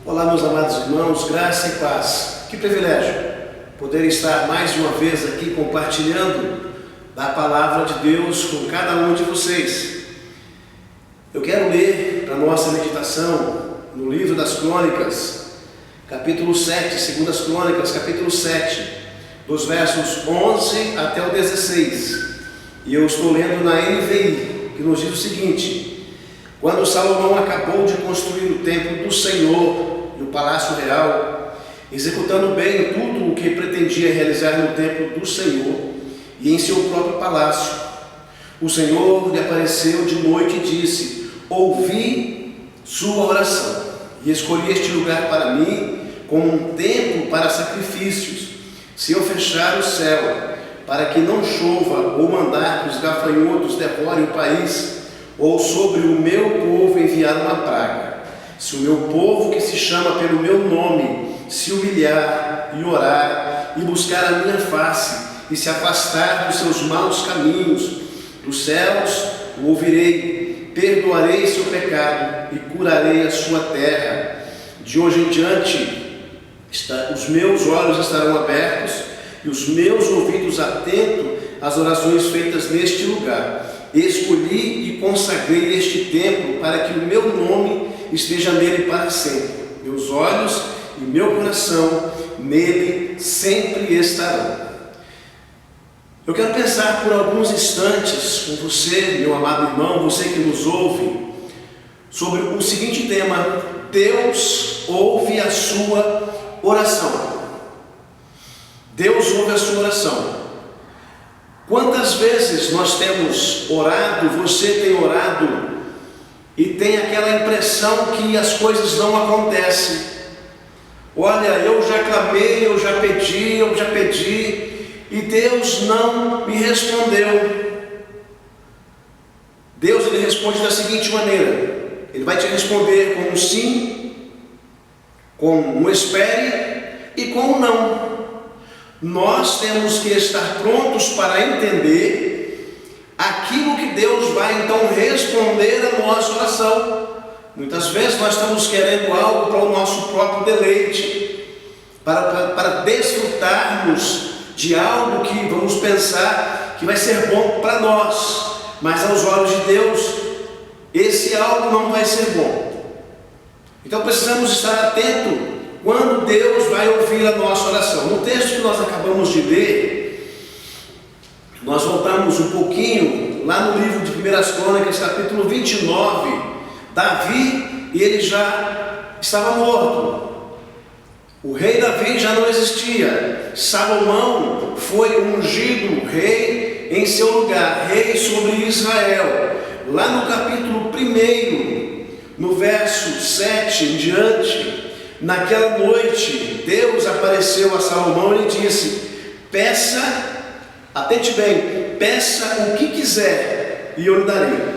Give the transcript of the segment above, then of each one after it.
Olá, meus amados irmãos, graça e paz. Que privilégio poder estar mais uma vez aqui compartilhando da palavra de Deus com cada um de vocês. Eu quero ler para nossa meditação no livro das Crônicas, capítulo 7, Segundas Crônicas, capítulo 7, dos versos 11 até o 16. E eu estou lendo na NVI, que nos diz o seguinte: quando Salomão acabou de construir o templo do Senhor e o palácio real, executando bem tudo o que pretendia realizar no templo do Senhor e em seu próprio palácio, o Senhor lhe apareceu de noite e disse: ouvi sua oração e escolhi este lugar para mim como um templo para sacrifícios. Se eu fechar o céu para que não chova, ou mandar que os gafanhotos devorem o país, ou sobre o meu povo enviar uma praga, se o meu povo que se chama pelo meu nome se humilhar e orar e buscar a minha face e se afastar dos seus maus caminhos, dos céus o ouvirei, perdoarei seu pecado e curarei a sua terra. De hoje em diante os meus olhos estarão abertos e os meus ouvidos atentos às orações feitas neste lugar. Escolhi e consagrei este templo para que o meu nome esteja nele para sempre. Meus olhos e meu coração nele sempre estarão. Eu quero pensar por alguns instantes com você, meu amado irmão, você que nos ouve, sobre o seguinte tema: Deus ouve a sua oração. Deus ouve a sua oração. Quantas vezes nós temos orado, você tem orado e tem aquela impressão que as coisas não acontecem? Olha, eu já clamei, eu já pedi e Deus não me respondeu. Deus, ele responde da seguinte maneira: ele vai te responder com um sim, com um espere e com um não. Nós temos que estar prontos para entender aquilo que Deus vai então responder à nossa oração. Muitas vezes nós estamos querendo algo para o nosso próprio deleite, para desfrutarmos de algo que vamos pensar que vai ser bom para nós, mas aos olhos de Deus esse algo não vai ser bom. Então precisamos estar atentos quando Deus vai ouvir a nossa oração. No texto que nós acabamos de ler, nós voltamos um pouquinho lá no livro de 1 Crônicas, capítulo 29. Davi, ele já estava morto. O rei Davi já não existia. Salomão foi ungido rei em seu lugar, rei sobre Israel. Lá no capítulo 1, no verso 7 em diante, naquela noite, Deus apareceu a Salomão e lhe disse: peça, atente bem, peça o que quiser e eu lhe darei.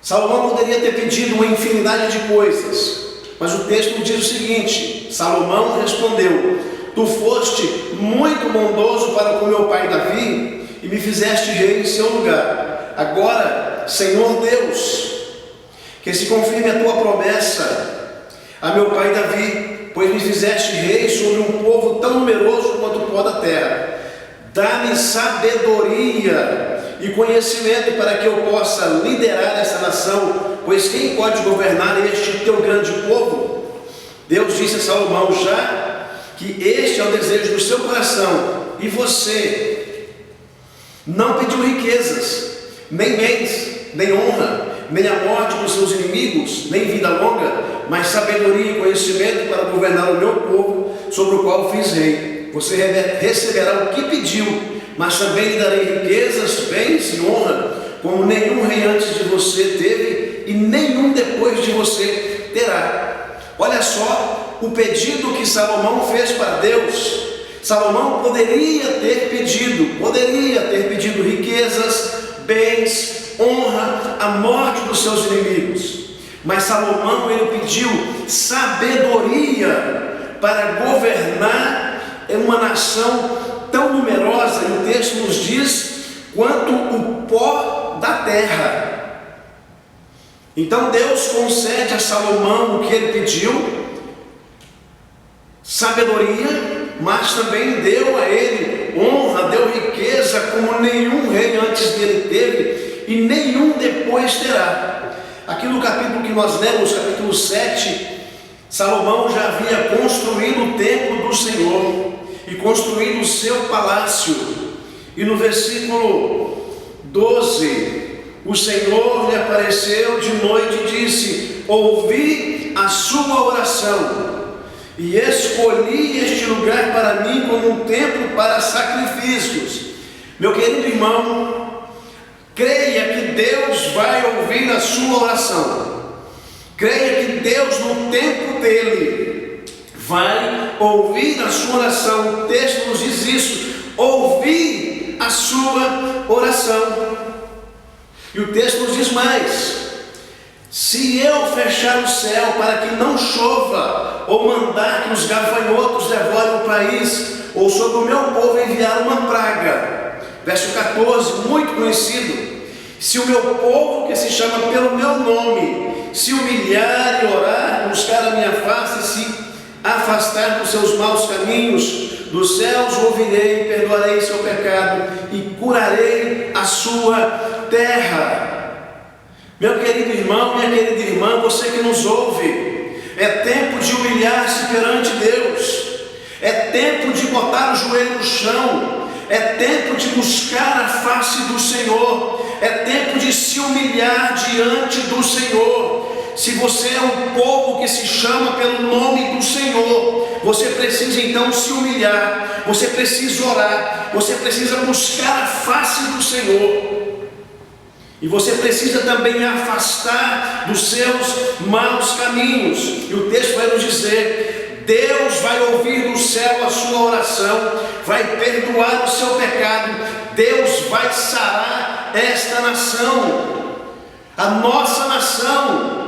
Salomão poderia ter pedido uma infinidade de coisas, mas o texto diz o seguinte: Salomão respondeu: tu foste muito bondoso para com meu pai Davi e me fizeste rei em seu lugar. Agora, Senhor Deus, que se confirme a tua promessa a meu pai Davi, pois me fizeste rei sobre um povo tão numeroso quanto o pó da terra. Dá-me sabedoria e conhecimento para que eu possa liderar essa nação, pois quem pode governar este teu grande povo? Deus disse a Salomão: já que este é o desejo do seu coração, e você não pediu riquezas, nem bens, nem honra, nem a morte dos seus inimigos, nem vida longa, mas sabedoria e conhecimento para governar o meu povo, sobre o qual fiz rei. Você receberá o que pediu, mas também lhe darei riquezas, bens e honra, como nenhum rei antes de você teve, e nenhum depois de você terá. Olha só o pedido que Salomão fez para Deus. Salomão poderia ter pedido riquezas, bens, honra, a morte dos seus inimigos, mas Salomão, ele pediu sabedoria para governar uma nação tão numerosa, e o texto nos diz, quanto o pó da terra. Então Deus concede a Salomão o que ele pediu, sabedoria, mas também deu a ele honra, deu riqueza como nenhum rei antes dele teve e nenhum depois terá. Aqui no capítulo que nós lemos, capítulo 7, Salomão já havia construído o templo do Senhor e construído o seu palácio. E no versículo 12, o Senhor lhe apareceu de noite e disse: ouvi a sua oração e escolhi este lugar para mim como um templo para sacrifícios. Meu querido irmão, creia que Deus vai ouvir a sua oração. Creia que Deus, no tempo dele, vai ouvir a sua oração. O texto nos diz isso: ouvir a sua oração. E o texto nos diz mais: se eu fechar o céu para que não chova, ou mandar que os gafanhotos devorem o país, ou sobre o meu povo enviar uma praga. Verso 14, muito conhecido: se o meu povo, que se chama pelo meu nome, se humilhar e orar, buscar a minha face e se afastar dos seus maus caminhos, dos céus ouvirei, perdoarei seu pecado e curarei a sua terra. Meu querido irmão, minha querida irmã, você que nos ouve, é tempo de humilhar-se perante Deus, é tempo de botar o joelho no chão, é tempo de buscar a face do Senhor, é tempo de se humilhar diante do Senhor. Se você é um povo que se chama pelo nome do Senhor, você precisa então se humilhar, você precisa orar, você precisa buscar a face do Senhor. E você precisa também afastar dos seus maus caminhos. E o texto vai nos dizer: Deus vai ouvir do céu a sua oração, vai perdoar o seu pecado, Deus vai sarar esta nação, a nossa nação,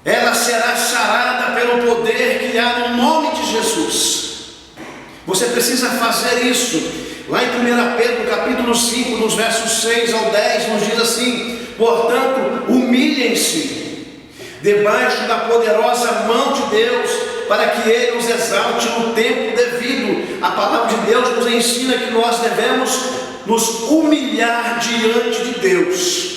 ela será sarada pelo poder que há no nome de Jesus. Você precisa fazer isso. Lá em 1 Pedro capítulo 5, nos versos 6 ao 10, nos diz assim: portanto, humilhem-se debaixo da poderosa mão de Deus, para que Ele os exalte no tempo devido. A palavra de Deus nos ensina que nós devemos nos humilhar diante de Deus.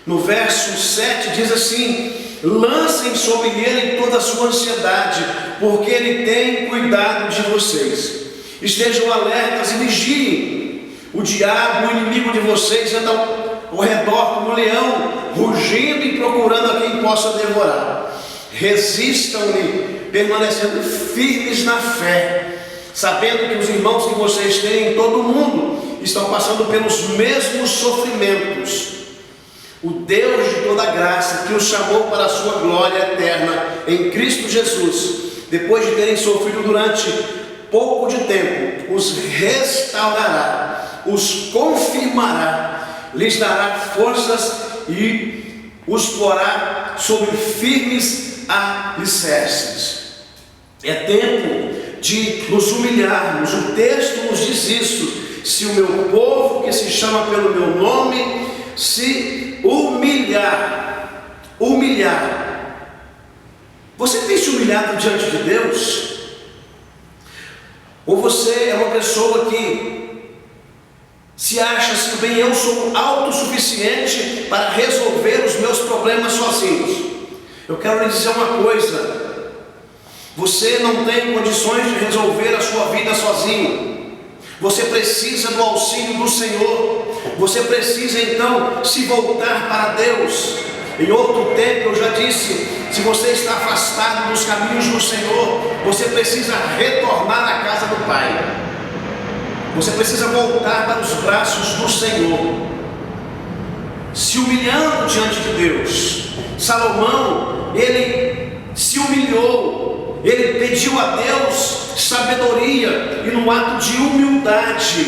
No verso 7 diz assim: lancem sobre Ele toda a sua ansiedade, porque Ele tem cuidado de vocês. Estejam alertas e vigiem. O diabo, o inimigo de vocês, anda ao redor como um leão, rugindo e procurando a quem possa devorar. Resistam-lhe, permanecendo firmes na fé, sabendo que os irmãos que vocês têm em todo o mundo estão passando pelos mesmos sofrimentos. O Deus de toda graça, que os chamou para a sua glória eterna em Cristo Jesus, depois de terem sofrido durante pouco de tempo, os restaurará, os confirmará, lhes dará forças e os porá sobre firmes alicerces. É tempo de nos humilharmos. O texto nos diz isso: se o meu povo, que se chama pelo meu nome, se humilhar. Você tem se humilhado diante de Deus? Ou você é uma pessoa que se acha assim: bem, eu sou autossuficiente para resolver os meus problemas sozinhos? Eu quero lhe dizer uma coisa: você não tem condições de resolver a sua vida sozinho. Você precisa do auxílio do Senhor. Você precisa então se voltar para Deus. Em outro tempo eu já disse: se você está afastado dos caminhos do Senhor, você precisa retornar à casa do Pai. Você precisa voltar para os braços do Senhor, se humilhando diante de Deus. Salomão, ele se humilhou, ele pediu a Deus sabedoria, e no ato de humildade,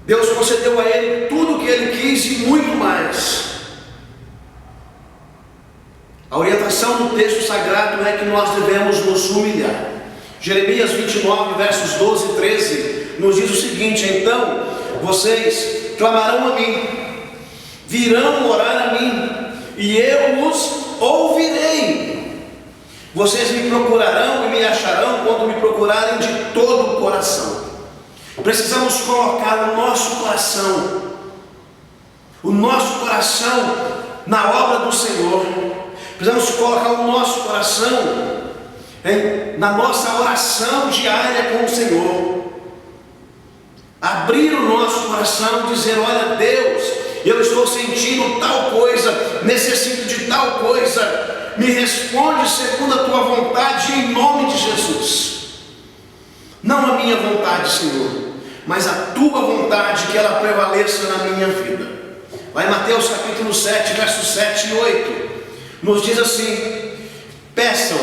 Deus concedeu a ele tudo o que ele quis e muito mais. A orientação do texto sagrado é que nós devemos nos humilhar. Jeremias 29, versos 12 e 13, nos diz o seguinte: então vocês clamarão a mim, virão orar a mim, e eu os ouvirei. Vocês me procurarão e me acharão quando me procurarem de todo o coração. Precisamos colocar o nosso coração na obra do Senhor. Precisamos colocar o nosso coração na nossa oração diária com o Senhor. Abrir o nosso coração e dizer: olha, Deus, eu estou sentindo tal coisa, necessito de tal coisa, me responde segundo a tua vontade, em nome de Jesus. Não a minha vontade, Senhor, mas a tua vontade, que ela prevaleça na minha vida. Lá em Mateus capítulo 7, versos 7 e 8, nos diz assim: peçam,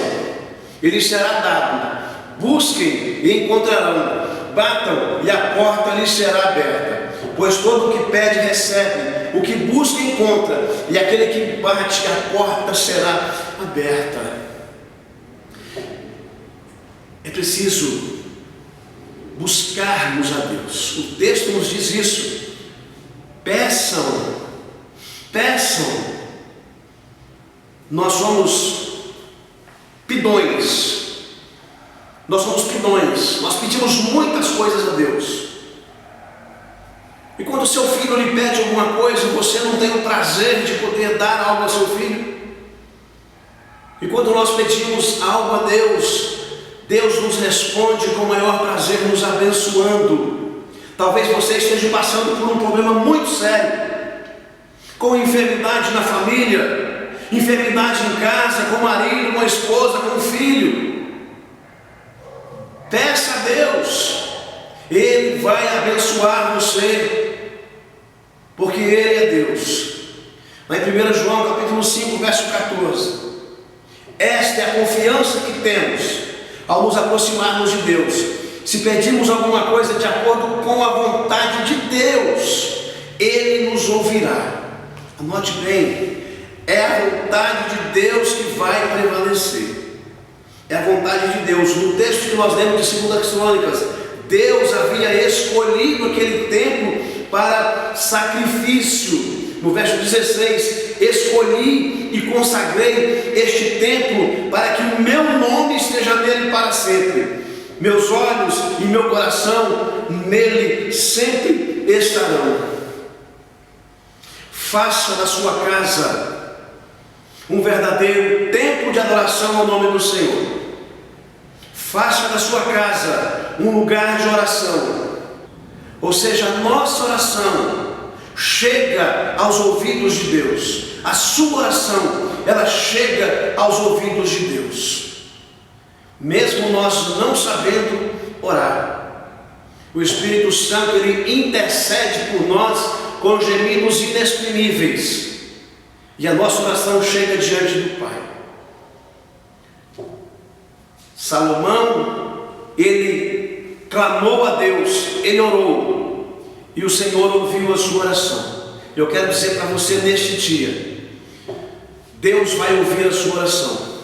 e lhes será dado, busquem e encontrarão, batam e a porta lhes será aberta. Pois todo o que pede recebe, o que busca encontra, e aquele que bate a porta será aberta. É preciso buscarmos a Deus. O texto nos diz isso. Peçam. Nós somos pidões. Nós pedimos muitas coisas a Deus. E quando o seu filho lhe pede alguma coisa, você não tem o prazer de poder dar algo ao seu filho. E quando nós pedimos algo a Deus, Deus nos responde com o maior prazer, nos abençoando. Talvez você esteja passando por um problema muito sério, com enfermidade na família, enfermidade em casa, com o marido, com a esposa, com o filho. Peça a Deus, Ele vai abençoar você, porque Ele é Deus. Lá em 1 João capítulo 5, verso 14, esta é a confiança que temos ao nos aproximarmos de Deus. Se pedirmos alguma coisa de acordo com a vontade de Deus, Ele nos ouvirá. Anote bem, é a vontade de Deus que vai prevalecer. É a vontade de Deus. No texto que nós lemos de 2 Crônicas, Deus havia escolhido aquele tempo para sacrifício. No verso 16, escolhi e consagrei este templo para que o meu nome esteja nele para sempre. Meus olhos e meu coração nele sempre estarão. Faça da sua casa um verdadeiro templo de adoração ao nome do Senhor. Faça da sua casa um lugar de oração. Ou seja, a nossa oração chega aos ouvidos de Deus. A sua oração, ela chega aos ouvidos de Deus. Mesmo nós não sabendo orar, o Espírito Santo, Ele intercede por nós com gemidos inexprimíveis. E a nossa oração chega diante do Pai. Salomão, ele clamou a Deus, ele orou, e o Senhor ouviu a sua oração. Eu quero dizer para você neste dia, Deus vai ouvir a sua oração.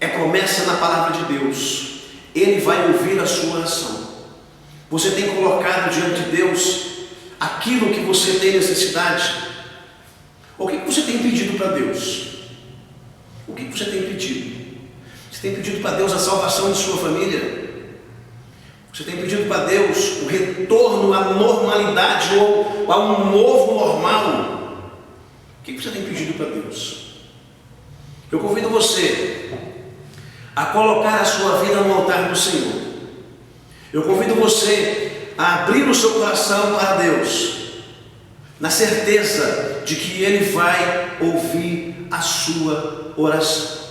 É promessa na palavra de Deus. Ele vai ouvir a sua oração. Você tem colocado diante de Deus aquilo que você tem necessidade? O que você tem pedido para Deus? O que você tem pedido? Você tem pedido para Deus a salvação de sua família? Você tem pedido para Deus o retorno à normalidade ou a um novo normal? O que você tem pedido para Deus? Eu convido você a colocar a sua vida no altar do Senhor. Eu convido você a abrir o seu coração para Deus, na certeza de que Ele vai ouvir a sua oração.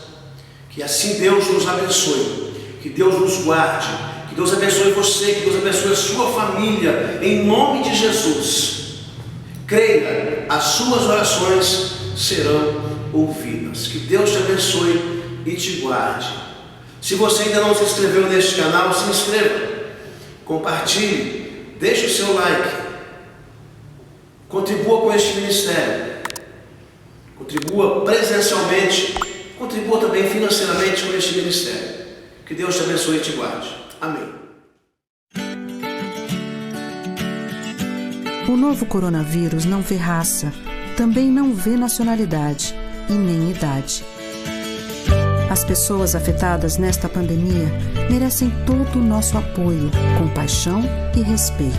Que assim Deus nos abençoe, que Deus nos guarde, que Deus abençoe você, que Deus abençoe a sua família, em nome de Jesus. Creia, as suas orações serão ouvidas. Que Deus te abençoe e te guarde. Se você ainda não se inscreveu neste canal, se inscreva, compartilhe, deixe o seu like, contribua com este ministério, contribua presencialmente, contribua também financeiramente com este ministério. Que Deus te abençoe e te guarde. Amém. O novo coronavírus não vê raça, também não vê nacionalidade e nem idade. As pessoas afetadas nesta pandemia merecem todo o nosso apoio, compaixão e respeito.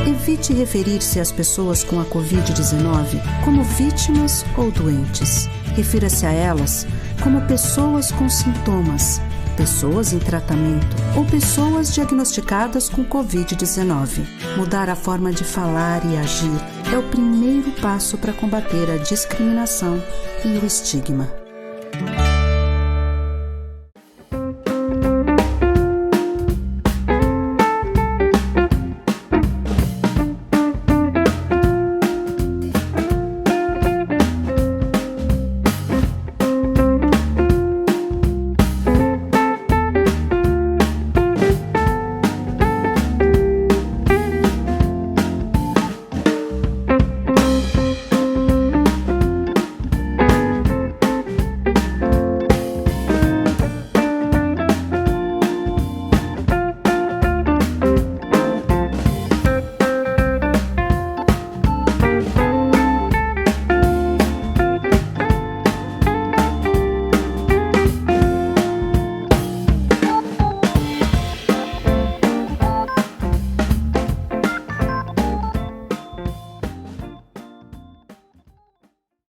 Evite referir-se às pessoas com a Covid-19 como vítimas ou doentes. Refira-se a elas como pessoas com sintomas, pessoas em tratamento ou pessoas diagnosticadas com Covid-19. Mudar a forma de falar e agir é o primeiro passo para combater a discriminação e o estigma.